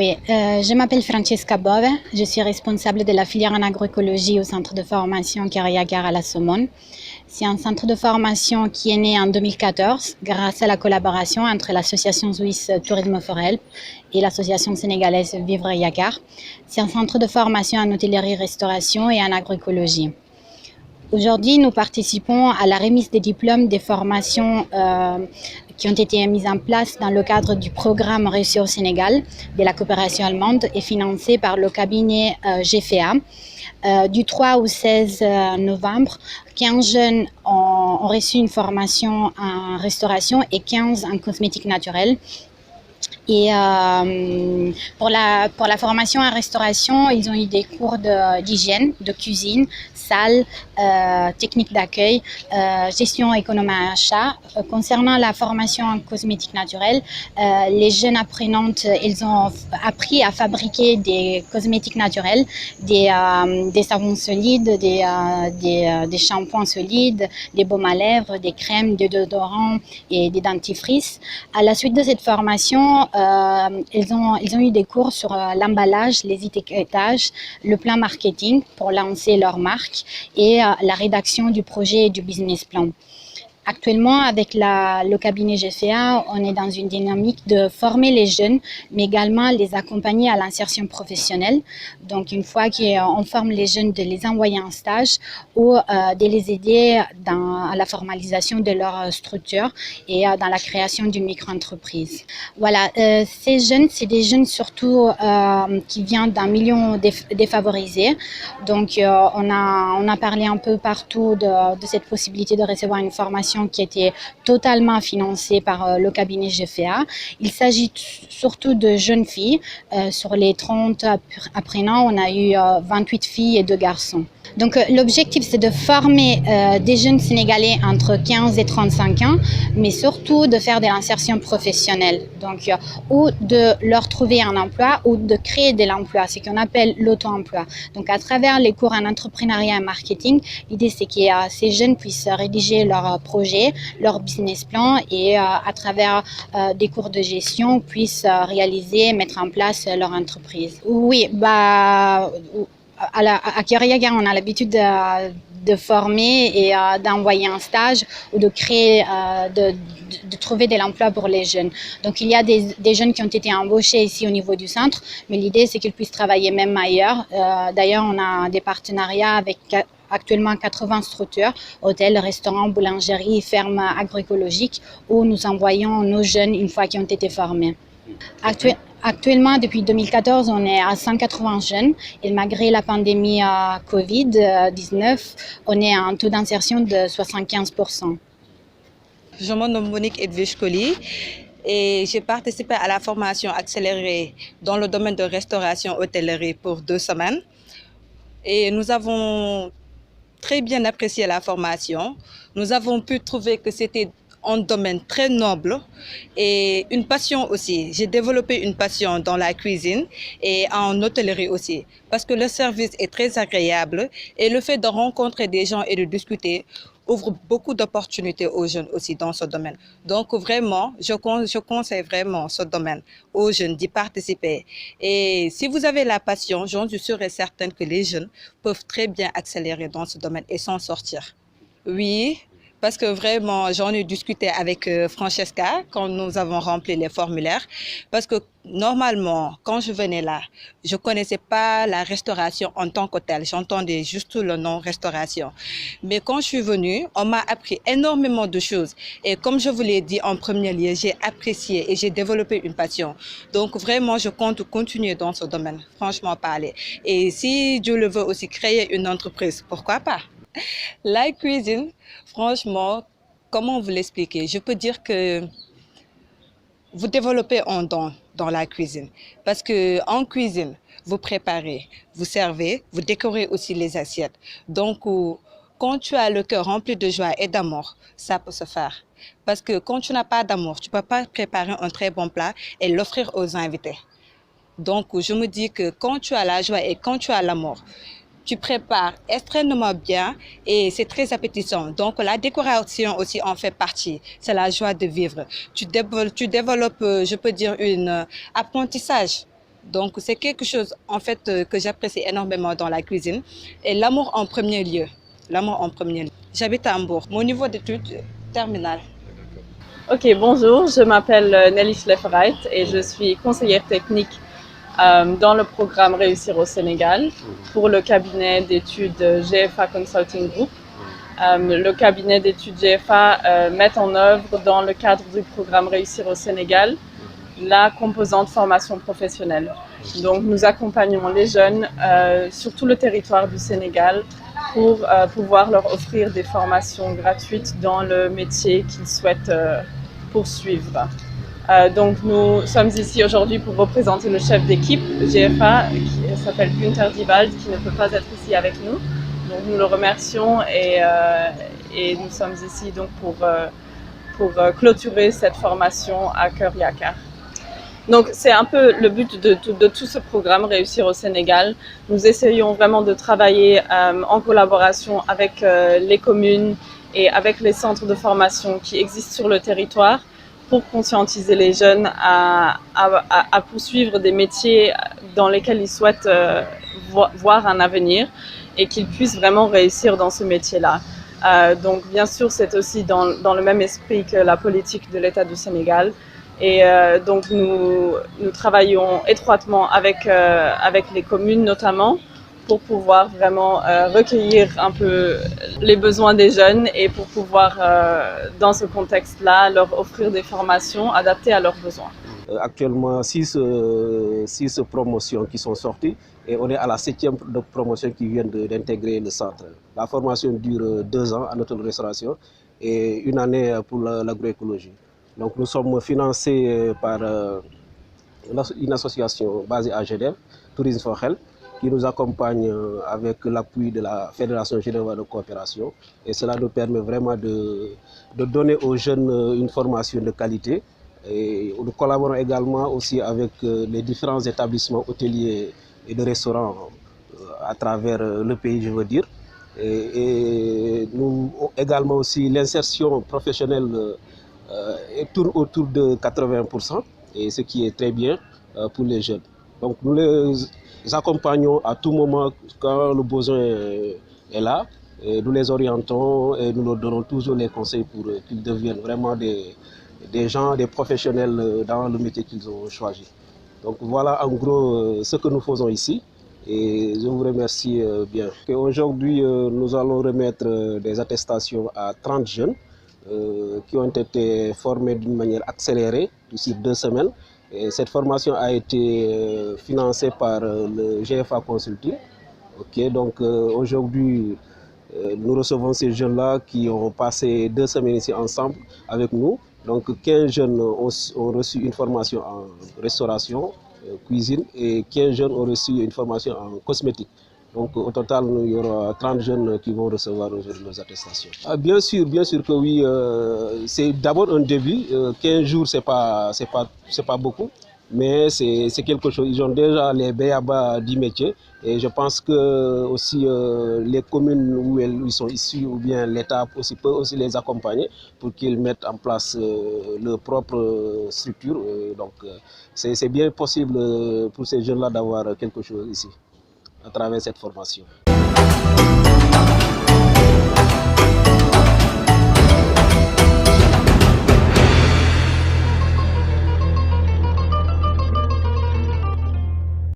Oui, je m'appelle Francesca Bove, je suis responsable de la filière en agroécologie au centre de formation Kariagar à la Somone. C'est un centre de formation qui est né en 2014 grâce à la collaboration entre l'association suisse Tourisme for Help et l'association sénégalaise Vivre Yagar. C'est un centre de formation en hôtellerie-restauration et en agroécologie. Aujourd'hui, nous participons à la remise des diplômes des formations qui ont été mises en place dans le cadre du programme Réussir au Sénégal de la coopération allemande et financé par le cabinet GFA. Du 3 au 16 novembre, 15 jeunes ont reçu une formation en restauration et 15 en cosmétique naturelle. Et pour la formation en restauration, ils ont eu des cours d'hygiène, de cuisine, salle, technique d'accueil, gestion économie achat. Concernant la formation en cosmétique naturelle, les jeunes apprenantes, ils ont appris à fabriquer des cosmétiques naturels, des savons solides, des shampoings solides, des baumes à lèvres, des crèmes, des déodorants et des dentifrices. À la suite de cette formation, ils ont eu des cours sur l'emballage, les étiquetages, le plan marketing pour lancer leur marque et la rédaction du projet et du business plan. Actuellement, avec le cabinet GFA, on est dans une dynamique de former les jeunes, mais également les accompagner à l'insertion professionnelle. Donc, une fois qu'on forme les jeunes, de les envoyer en stage ou de les aider à la formalisation de leur structure et dans la création d'une micro-entreprise. Voilà, ces jeunes, c'est des jeunes surtout qui viennent d'un milieu défavorisé. Donc, on a parlé un peu partout de cette possibilité de recevoir une formation qui était totalement financée par le cabinet GFA. Il s'agit surtout de jeunes filles. Sur les 30 apprenants, on a eu 28 filles et 2 garçons. Donc l'objectif, c'est de former des jeunes Sénégalais entre 15 et 35 ans, mais surtout de faire de l'insertion professionnelle. Donc, ou de leur trouver un emploi ou de créer de l'emploi, ce qu'on appelle l'auto-emploi. Donc à travers les cours en entrepreneuriat et marketing, l'idée c'est que ces jeunes puissent rédiger leur projet, leur business plan et à travers des cours de gestion puissent réaliser, mettre en place leur entreprise. Oui, à Kariagar, on a l'habitude de former et d'envoyer un stage ou de créer, de trouver de l'emploi pour les jeunes. Donc il y a des jeunes qui ont été embauchés ici au niveau du centre, mais l'idée c'est qu'ils puissent travailler même ailleurs. D'ailleurs, on a des partenariats avec actuellement 80 structures, hôtels, restaurants, boulangeries, fermes agroécologiques, où nous envoyons nos jeunes une fois qu'ils ont été formés. Actuellement, depuis 2014, on est à 180 jeunes et malgré la pandémie Covid-19, on est à un taux d'insertion de 75%. Je me nomme Monique Edwige Colli et j'ai participé à la formation accélérée dans le domaine de restauration hôtellerie pour 2 semaines. Et nous avons très bien apprécié la formation. Nous avons pu trouver que c'était un domaine très noble et une passion aussi. J'ai développé une passion dans la cuisine et en hôtellerie aussi parce que le service est très agréable et le fait de rencontrer des gens et de discuter ouvre beaucoup d'opportunités aux jeunes aussi dans ce domaine. Donc vraiment, je conseille vraiment ce domaine aux jeunes d'y participer. Et si vous avez la passion, j'en suis sûre et certaine que les jeunes peuvent très bien accélérer dans ce domaine et s'en sortir. Oui, parce que vraiment, j'en ai discuté avec Francesca quand nous avons rempli les formulaires. Parce que normalement, quand je venais là, je ne connaissais pas la restauration en tant que telle. J'entendais juste le nom restauration. Mais quand je suis venue, on m'a appris énormément de choses. Et comme je vous l'ai dit en premier lieu, j'ai apprécié et j'ai développé une passion. Donc vraiment, je compte continuer dans ce domaine, franchement parler. Et si Dieu le veut aussi créer une entreprise, pourquoi pas? La cuisine, franchement, comment vous l'expliquer? Je peux dire que vous développez un don dans la cuisine. Parce qu'en cuisine, vous préparez, vous servez, vous décorez aussi les assiettes. Donc, quand tu as le cœur rempli de joie et d'amour, ça peut se faire. Parce que quand tu n'as pas d'amour, tu ne peux pas préparer un très bon plat et l'offrir aux invités. Donc, je me dis que quand tu as la joie et quand tu as l'amour, tu prépares extrêmement bien et c'est très appétissant. Donc la décoration aussi en fait partie. C'est la joie de vivre. Tu développes, je peux dire, un apprentissage Donc c'est quelque chose en fait que j'apprécie énormément dans la cuisine et l'amour en premier lieu. L'amour en premier lieu. J'habite à Hambourg. Mon niveau d'études terminale. Ok, bonjour, je m'appelle Nelly Schleffereit et je suis conseillère technique dans le programme Réussir au Sénégal pour le cabinet d'études GFA Consulting Group. Le cabinet d'études GFA met en œuvre dans le cadre du programme Réussir au Sénégal la composante formation professionnelle. Donc nous accompagnons les jeunes sur tout le territoire du Sénégal pour pouvoir leur offrir des formations gratuites dans le métier qu'ils souhaitent poursuivre. Donc nous sommes ici aujourd'hui pour représenter le chef d'équipe GFA qui s'appelle Günther Diewald qui ne peut pas être ici avec nous. Donc nous le remercions et nous sommes ici donc pour clôturer cette formation à Kër Yakar. Donc c'est un peu le but de tout ce programme Réussir au Sénégal. Nous essayons vraiment de travailler en collaboration avec les communes et avec les centres de formation qui existent sur le territoire pour conscientiser les jeunes à poursuivre des métiers dans lesquels ils souhaitent voir un avenir et qu'ils puissent vraiment réussir dans ce métier-là. Donc bien sûr, c'est aussi dans le même esprit que la politique de l'État du Sénégal. Et donc nous travaillons étroitement avec les communes notamment pour pouvoir vraiment recueillir un peu les besoins des jeunes et pour pouvoir, dans ce contexte-là, leur offrir des formations adaptées à leurs besoins. Actuellement, 6 promotions qui sont sorties et on est à la 7e promotion qui vient d'intégrer le centre. La formation dure 2 ans en hôtellerie-restauration et 1 année pour l'agroécologie. Donc nous sommes financés par une association basée à Genève, Tourisme for Health, qui nous accompagne avec l'appui de la Fédération génévaloise de coopération. Et cela nous permet vraiment de donner aux jeunes une formation de qualité. Et nous collaborons également aussi avec les différents établissements hôteliers et de restaurants à travers le pays, je veux dire. Et nous également aussi l'insertion professionnelle tourne autour de 80%, et ce qui est très bien pour les jeunes. Donc nous les accompagnons à tout moment quand le besoin est là, et nous les orientons et nous leur donnons toujours les conseils pour qu'ils deviennent vraiment des gens, des professionnels dans le métier qu'ils ont choisi. Donc voilà en gros ce que nous faisons ici et je vous remercie bien. Aujourd'hui nous allons remettre des attestations à 30 jeunes qui ont été formés d'une manière accélérée sur 2 semaines. Et cette formation a été financée par le GFA Consulting. Donc aujourd'hui, nous recevons ces jeunes-là qui ont passé 2 semaines ici ensemble avec nous. Donc 15 jeunes ont reçu une formation en restauration, cuisine, et 15 jeunes ont reçu une formation en cosmétique. Donc au total, il y aura 30 jeunes qui vont recevoir aujourd'hui nos attestations. Bien sûr que oui, c'est d'abord un début. 15 jours, c'est pas beaucoup, mais c'est quelque chose. Ils ont déjà les b.a.-ba du métier. Et je pense que aussi les communes où ils sont issus ou bien l'État aussi peut aussi les accompagner pour qu'ils mettent en place leur propre structure. Donc c'est bien possible pour ces jeunes-là d'avoir quelque chose ici à travers cette formation.